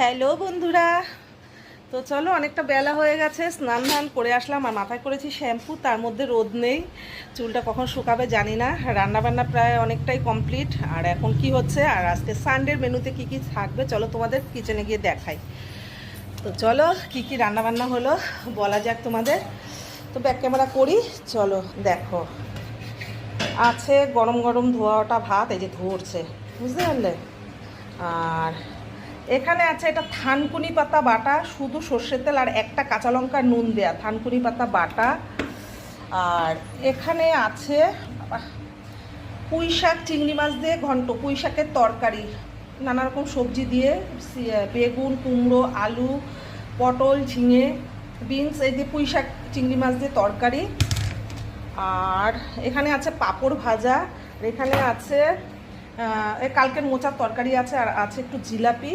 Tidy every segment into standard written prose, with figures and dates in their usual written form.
Hello বন্ধুরা, তো চলো অনেকটা বেলা হয়ে গেছে, স্নান ধান করে আসলাম আর মাথায় করেছি শ্যাম্পু, তার মধ্যে রোদ নেই, চুলটা কখন শুকাবে জানি না। রান্নাবান্না প্রায় অনেকটাই কমপ্লিট। আর এখন কি হচ্ছে, আর আজকে সানডের মেনুতে কি কি থাকবে চলো তোমাদের কিচেনে গিয়ে দেখাই। তো চলো কি কি রান্নাবান্না হলো বলা যাক তোমাদের। তো ব্যাক ক্যামেরা করি, চলো দেখো। আছে গরম গরম ধোয়া ওটা ভাত, এই যে ধরছে, বুঝতে পারলে। আর এখানে আছে এটা থানকুনি পাতা বাটা, শুধু সর্ষের তেল আর একটা কাঁচা লঙ্কা নুন দেয়া থানকুনি পাতা বাটা। আর এখানে আছে পুঁই শাক চিংড়ি মাছ দিয়ে ঘন্ট, পুঁই শাকের তরকারি, নানা রকম সবজি দিয়ে, বেগুন কুমড়ো আলু পটল ঝিঙে বিনস এই দিয়ে পুঁই শাক চিংড়ি মাছ দিয়ে তরকারি। আর এখানে আছে পাঁপড় ভাজা, আর এখানে আছে কালকের মোচার তরকারি আছে, আর আছে একটু জিলাপি।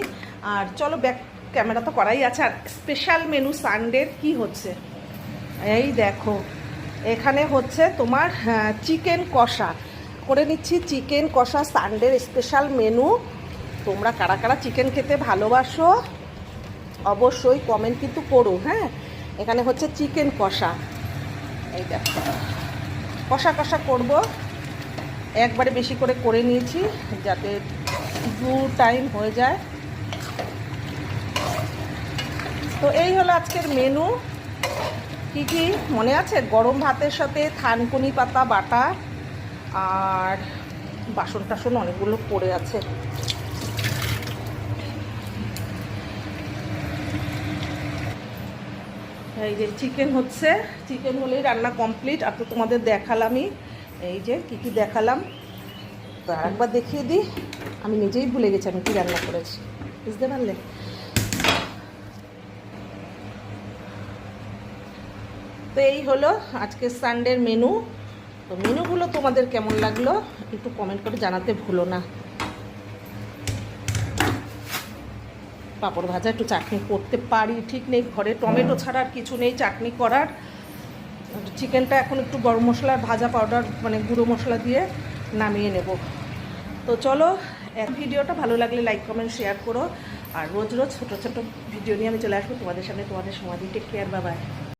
আর চলো ব্যাক ক্যামেরা তো করাই আছে। আর স্পেশাল মেনু সানডের কি হচ্ছে এই দেখো, এখানে হচ্ছে তোমার চিকেন কষা করে নিচ্ছি। চিকেন কষা সানডের স্পেশাল মেনু। তোমরা কারা কারা চিকেন খেতে ভালোবাসো অবশ্যই কমেন্ট কিন্তু করো। হ্যাঁ, এখানে হচ্ছে চিকেন কষা, এই দেখো কষা কষা করবো, একবারে বেশি করে করে নিয়েছি যাতে 2 টাইম হয়ে যায়। তো এই হলো আজকের মেনু। কি কি মনে আছে, গরম ভাতের সাথে থানকুনি পাতা বাটা, আর বাসন টাসন অনেকগুলো পড়ে আছে। এই যে চিকেন হচ্ছে, চিকেন হলেই রান্না কমপ্লিট। আর তো তোমাদের দেখালামই, এই যে কি কি দেখালাম। তো আরেকবার দেখিয়ে দিই, আমি নিজেই ভুলে গেছি আমি কী রান্না করেছি, বুঝতে পারলে। তো এই হলো আজকে সানডের মেনু। তো মেনুগুলো তোমাদের কেমন লাগলো একটু কমেন্ট করে জানাতে ভুলো না। পাঁপড় ভাজা, একটু চাটনি করতে পারি ঠিক নেই, ঘরে টমেটো ছাড়া আর কিছু নেই চাটনি করার। চিকেনটা এখন একটু গরম মশলা ভাজা পাউডার মানে গুঁড়ো মশলা দিয়ে নামিয়ে নেব। তো চলো, ভিডিওটা ভালো লাগলে লাইক কমেন্ট শেয়ার করো। আর রোজ রোজ ছোটো ছোটো ভিডিও নিয়ে আমি চলে আসবো তোমাদের সামনে, তোমাদের সময় দিই। Take care, bye by.